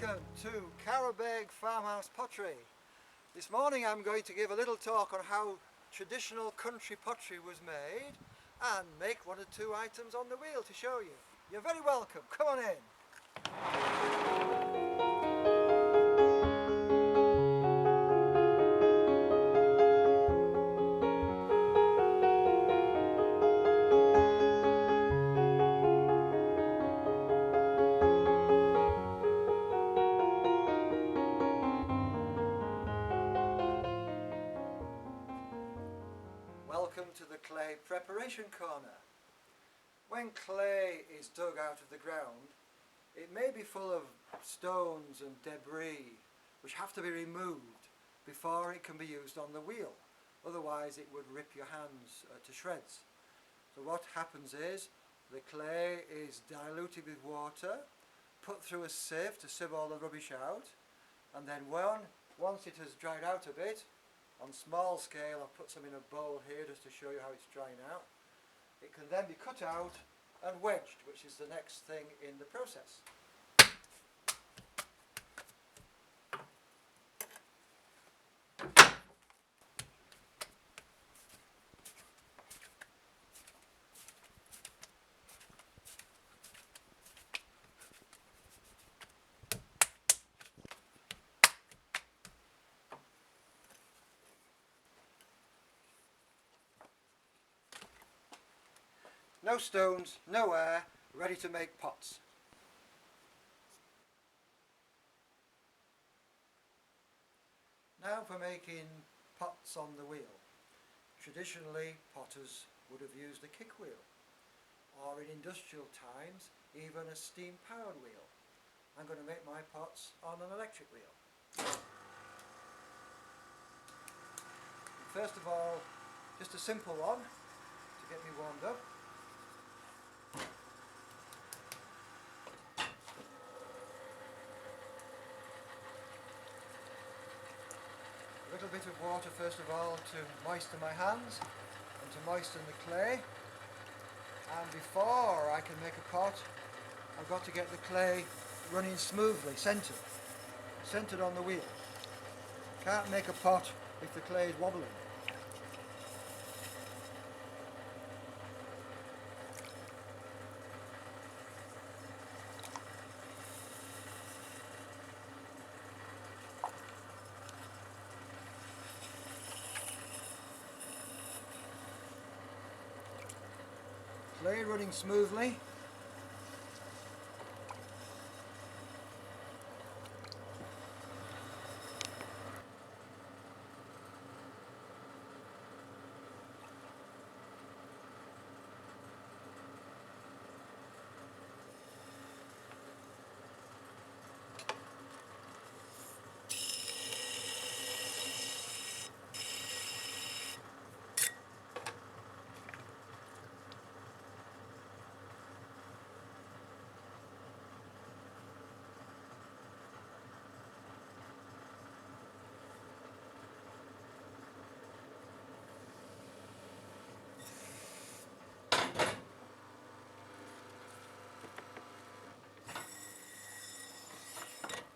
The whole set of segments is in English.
welcome to Carabeg Farmhouse Pottery. This morning I'm going to give a little talk on how traditional country pottery was made and make one or two items on the wheel to show you. You're very welcome, come on in. Welcome to the clay preparation corner. When clay is dug out of the ground, it may be full of stones and debris which have to be removed before it can be used on the wheel. Otherwise it would rip your hands to shreds. So what happens is the clay is diluted with water, put through a sieve to sieve all the rubbish out, and then once it has dried out a bit, on small scale, I've put some in a bowl here just to show you how it's drying out. It can then be cut out and wedged, which is the next thing in the process. No stones, no air, ready to make pots. Now for making pots on the wheel. Traditionally, potters would have used a kick wheel, or in industrial times, even a steam-powered wheel. I'm going to make my pots on an electric wheel. First of all, just a simple one to get me warmed up. A little bit of water first of all to moisten my hands and to moisten the clay, and before I can make a pot I've got to get the clay running smoothly, centred on the wheel. Can't make a pot if the clay is wobbling. Clay running smoothly.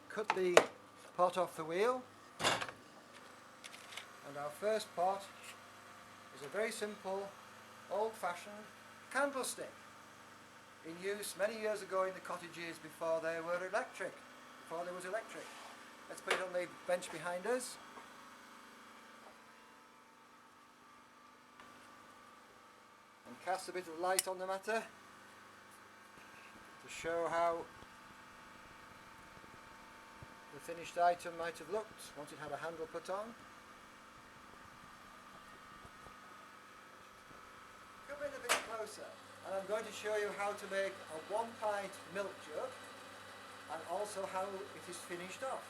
Cut the pot off the wheel, and our first pot is a very simple old-fashioned candlestick in use many years ago in the cottages before there was electric. Let's put it on the bench behind us. And cast a bit of light on the matter to show how the finished item might have looked once it had a handle put on. Come in a bit closer, and I'm going to show you how to make a 1 pint milk jug and also how it is finished off.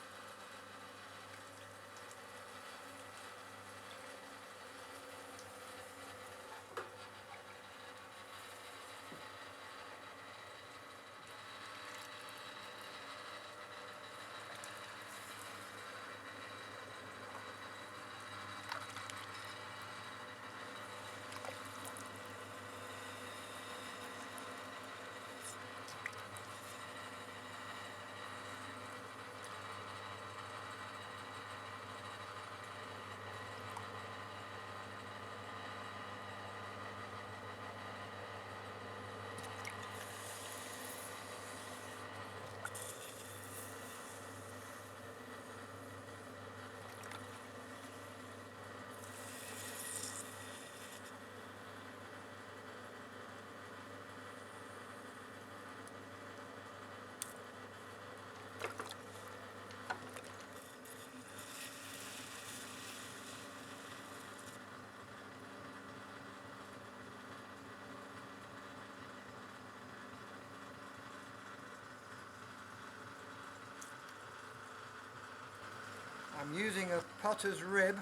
I'm using a potter's rib,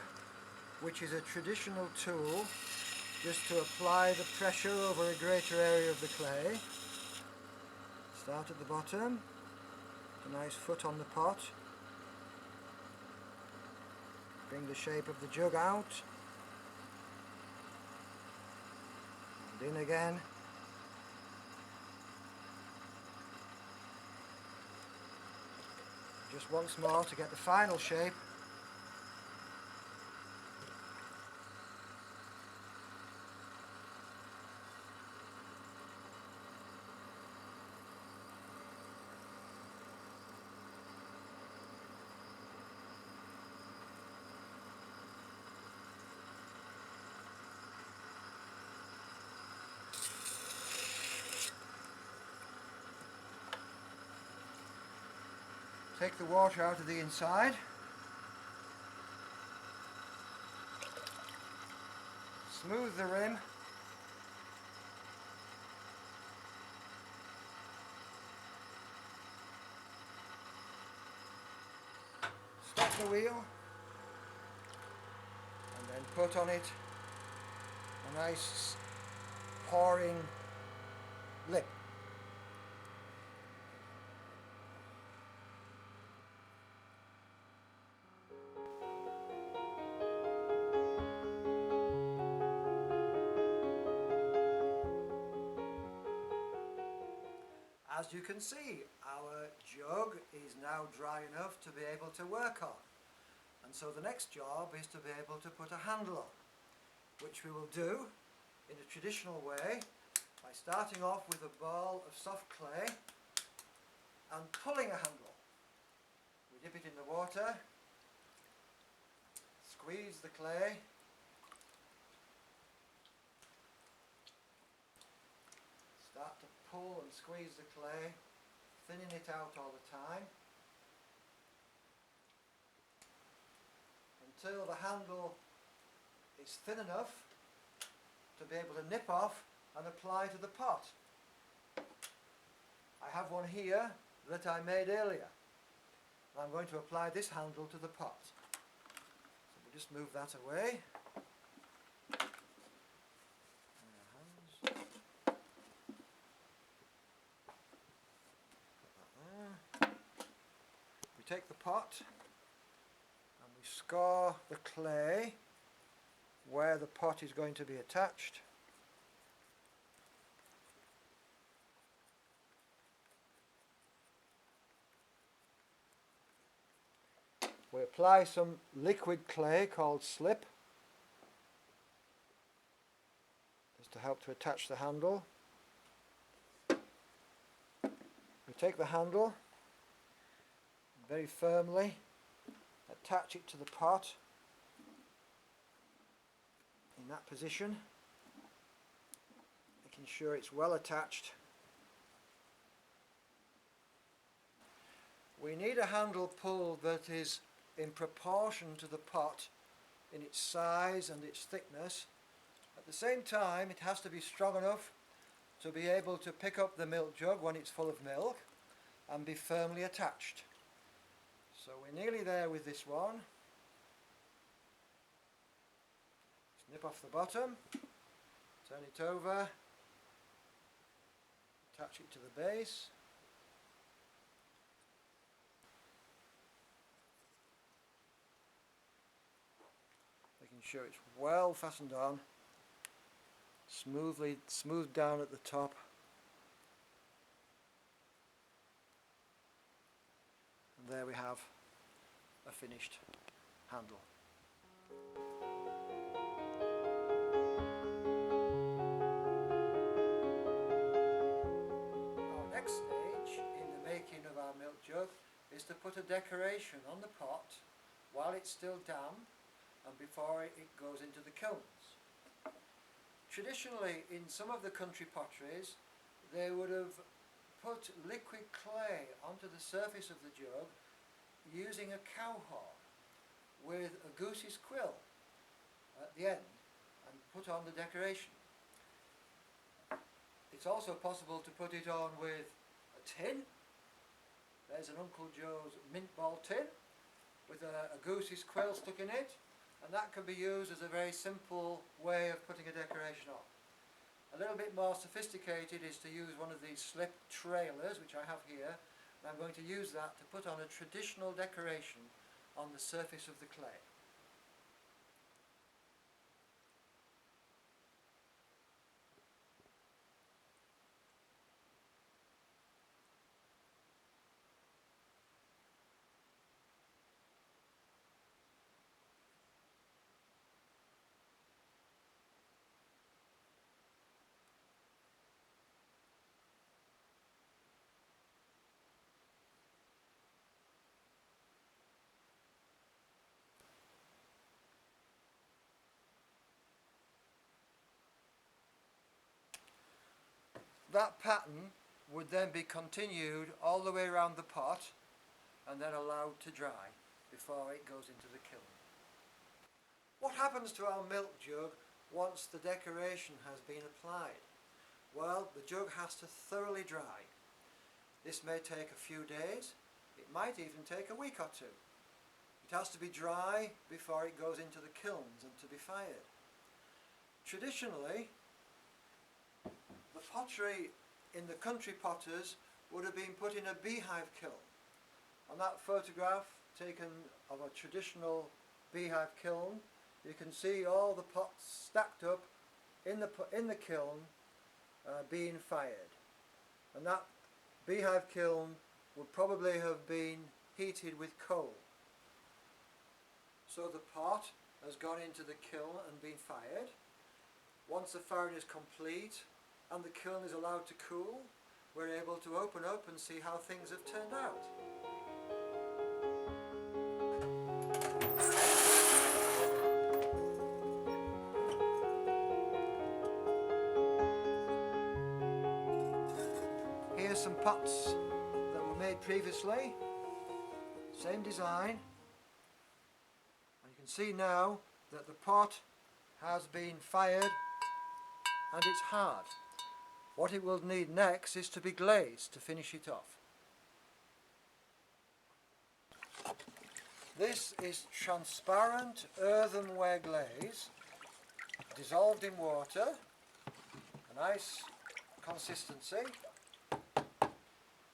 which is a traditional tool, just to apply the pressure over a greater area of the clay. Start at the bottom, a nice foot on the pot, bring the shape of the jug out, and in again. Just once more to get the final shape. Take the water out of the inside. Smooth the rim. Stop the wheel. And then put on it a nice pouring lip. As you can see, our jug is now dry enough to be able to work on. And so the next job is to be able to put a handle on, which we will do in a traditional way by starting off with a ball of soft clay and pulling a handle. We dip it in the water, squeeze the clay, start to pull and squeeze the clay, thinning it out all the time until the handle is thin enough to be able to nip off and apply to the pot. I have one here that I made earlier. I'm going to apply this handle to the pot. So we'll just move that away. We take the pot and we score the clay where the pot is going to be attached. We apply some liquid clay called slip, just to help to attach the handle. We take the handle and very firmly attach it to the pot in that position, making sure it's well attached. We need a handle pull that is in proportion to the pot in its size and its thickness. At the same time, it has to be strong enough to be able to pick up the milk jug when it's full of milk and be firmly attached. So we're nearly there with this one. Snip off the bottom, turn it over, attach it to the base. Making sure it's well fastened on, smoothed down at the top. And there we have a finished handle. Our next stage in the making of our milk jug is to put a decoration on the pot while it's still damp and before it goes into the kilns. Traditionally, in some of the country potteries, they would have put liquid clay onto the surface of the jug using a cow horn with a goose's quill at the end and put on the decoration. It's also possible to put it on with a tin. There's an Uncle Joe's mint ball tin, with a goose's quill stuck in it, and that can be used as a very simple way of putting a decoration on. A little bit more sophisticated is to use one of these slip trailers, which I have here, and I'm going to use that to put on a traditional decoration on the surface of the clay. That pattern would then be continued all the way around the pot and then allowed to dry before it goes into the kiln. What happens to our milk jug once the decoration has been applied? Well, the jug has to thoroughly dry. This may take a few days, it might even take a week or two. It has to be dry before it goes into the kilns and to be fired. Traditionally, the pottery in the country potters would have been put in a beehive kiln. On that photograph taken of a traditional beehive kiln, you can see all the pots stacked up in the kiln being fired. And that beehive kiln would probably have been heated with coal. So the pot has gone into the kiln and been fired. Once the firing is complete and the kiln is allowed to cool, we're able to open up and see how things have turned out. Here's some pots that were made previously, same design, and you can see now that the pot has been fired and it's hard. What it will need next is to be glazed to finish it off. This is transparent earthenware glaze dissolved in water, a nice consistency.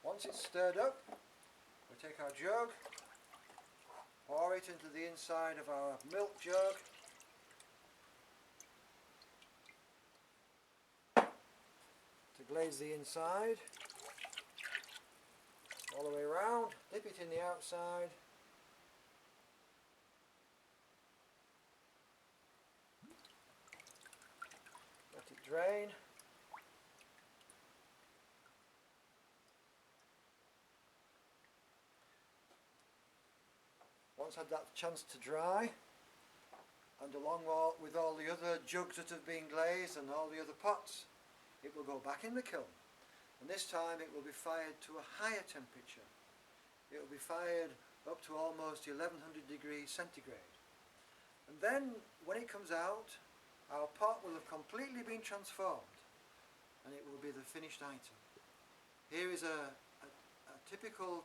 Once it's stirred up, we take our jug, pour it into the inside of our milk jug, to glaze the inside all the way around, dip it in the outside, let it drain. Once had that chance to dry, and along with all the other jugs that have been glazed and all the other pots, it will go back in the kiln, and this time it will be fired to a higher temperature. It will be fired up to almost 1100 degrees centigrade, and then when it comes out, our pot will have completely been transformed and it will be the finished item. Here is a typical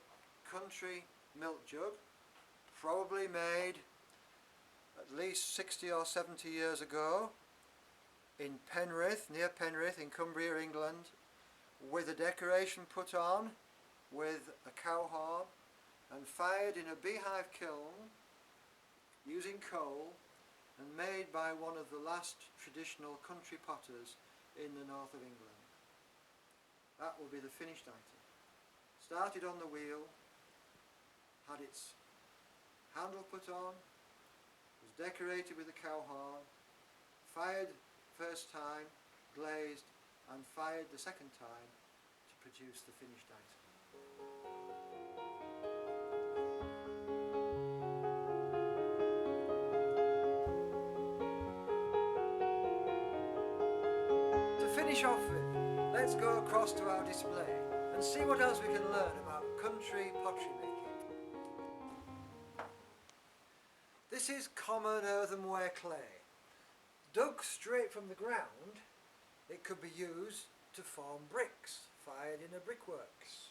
country milk jug, probably made at least 60 or 70 years ago in Penrith, near Penrith in Cumbria, England, with a decoration put on with a cow horn and fired in a beehive kiln using coal, and made by one of the last traditional country potters in the north of England. That will be the finished item. Started on the wheel, had its handle put on, was decorated with a cow horn, fired first time, glazed, and fired the second time to produce the finished item. To finish off with, let's go across to our display and see what else we can learn about country pottery making. This is common earthenware clay. Dug straight from the ground, it could be used to form bricks, fired in a brickworks.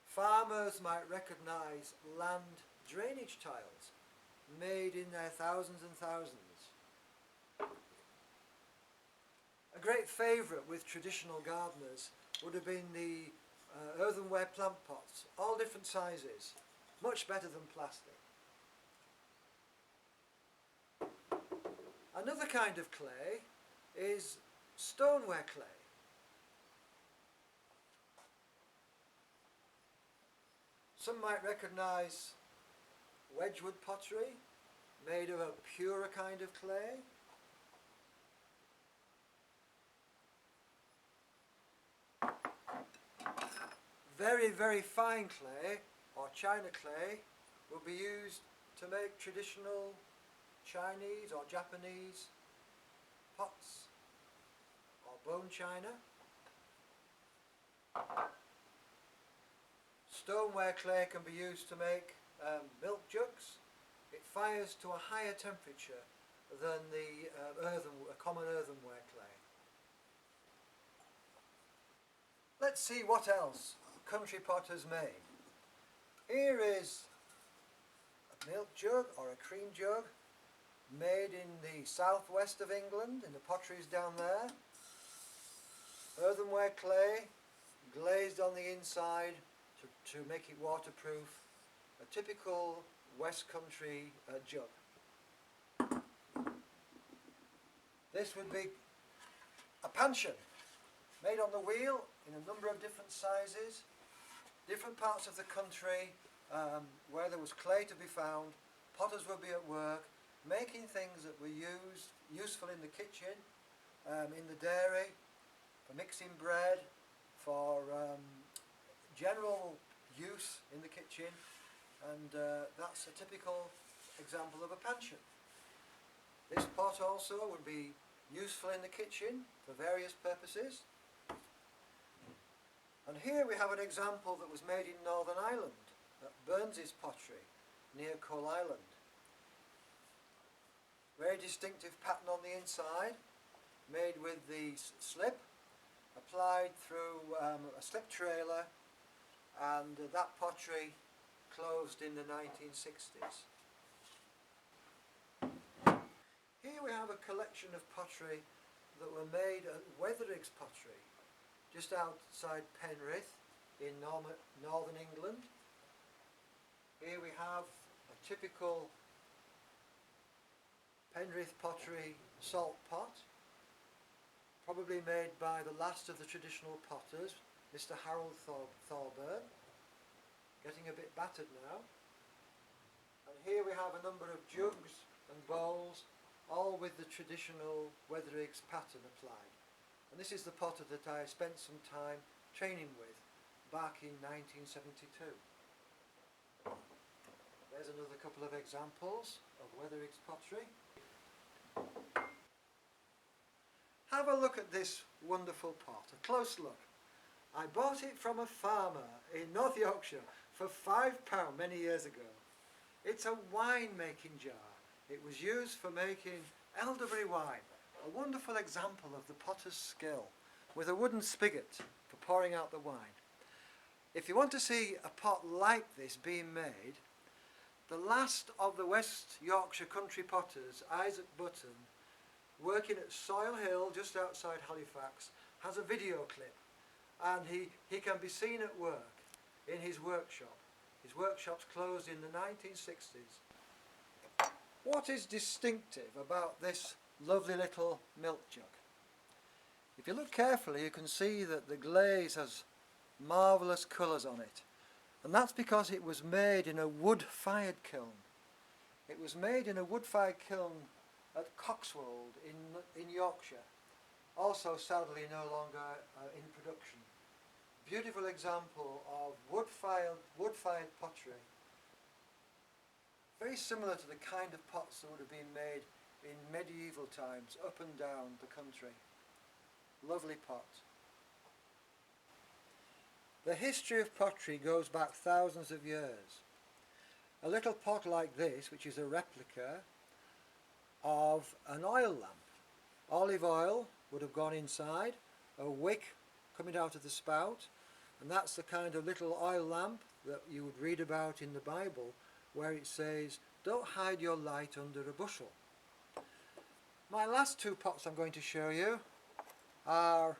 Far Farmers might recognise land drainage tiles made in their thousands and thousands. A great favourite with traditional gardeners would have been the earthenware plant pots, all different sizes, much better than plastic. Another kind of clay is stoneware clay. Some might recognise Wedgwood pottery, made of a purer kind of clay. Very, very fine clay, or china clay, will be used to make traditional Chinese or Japanese pots, or bone china. Stoneware clay can be used to make milk jugs. It fires to a higher temperature than the common earthenware clay. Let's see what else country potters made. Here is a milk jug or a cream jug made in the southwest of England, in the potteries down there. Earthenware clay, glazed on the inside to make it waterproof. A typical West Country jug. This would be a panchion, made on the wheel in a number of different sizes. Different parts of the country where there was clay to be found, potters would be at work making things that were useful in the kitchen, in the dairy, for mixing bread, for general use in the kitchen, and that's a typical example of a panchion. This pot also would be useful in the kitchen for various purposes. And here we have an example that was made in Northern Ireland, at Burns's Pottery, near Coal Island. Very distinctive pattern on the inside, made with the slip, applied through a slip trailer, and that pottery closed in the 1960s. Here we have a collection of pottery that were made at Wetheriggs Pottery, just outside Penrith in northern England. Here we have a typical Penrith pottery salt pot, probably made by the last of the traditional potters, Mr. Harold Thorburn, getting a bit battered now. And here we have a number of jugs and bowls, all with the traditional Wetheriggs pattern applied. And this is the potter that I spent some time training with back in 1972. There's another couple of examples of Wetheriggs pottery. Have a look at this wonderful pot, a close look. I bought it from a farmer in North Yorkshire for £5 many years ago. It's a wine making jar. It was used for making elderberry wine. A wonderful example of the potter's skill, with a wooden spigot for pouring out the wine. If you want to see a pot like this being made, the last of the West Yorkshire country potters, Isaac Button, working at Soil Hill just outside Halifax, has a video clip, and he can be seen at work in his workshop. His workshop's closed in the 1960s. What is distinctive about this lovely little milk jug? If you look carefully, you can see that the glaze has marvellous colours on it, and that's because it was made in a wood-fired kiln. It was made in a wood-fired kiln at Coxwold in Yorkshire, also sadly no longer in production. Beautiful example of wood-fired pottery, very similar to the kind of pots that would have been made in medieval times up and down the country. Lovely pot. The history of pottery goes back thousands of years. A little pot like this, which is a replica of an oil lamp. Olive oil would have gone inside, a wick coming out of the spout, And that's the kind of little oil lamp that you would read about in the Bible, where it says, don't hide your light under a bushel. My last two pots I'm going to show you are,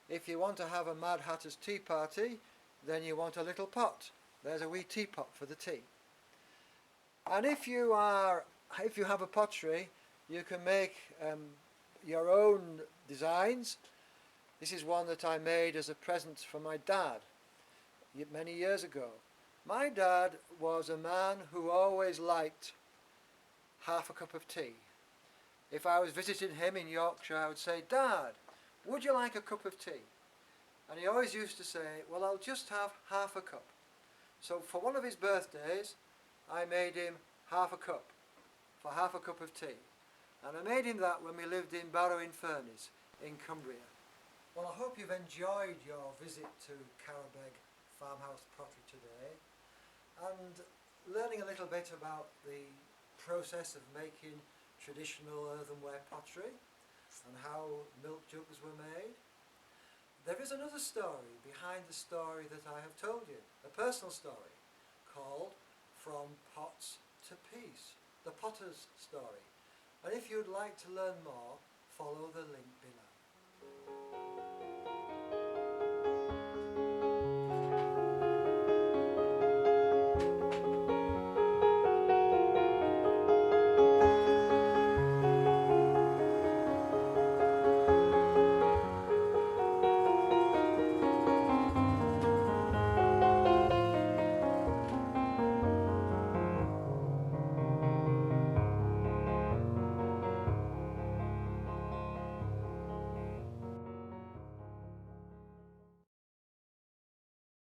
if you want to have a Mad Hatter's tea party, then you want a little pot. There's a wee teapot for the tea. And if you have a pottery, you can make your own designs. This is one that I made as a present for my dad many years ago. My dad was a man who always liked half a cup of tea. If I was visiting him in Yorkshire, I would say, Dad, would you like a cup of tea? And he always used to say, well, I'll just have half a cup. So for one of his birthdays, I made him half a cup, for half a cup of tea. And I made him that when we lived in Barrow-in-Furness in Cumbria. Well, I hope you've enjoyed your visit to Carabeg Farmhouse Pottery today, and learning a little bit about the process of making traditional earthenware pottery and how milk jugs were made. There is another story behind the story that I have told you, a personal story called From Pots to Peace, the Potter's Story. And if you'd like to learn more, follow the link below.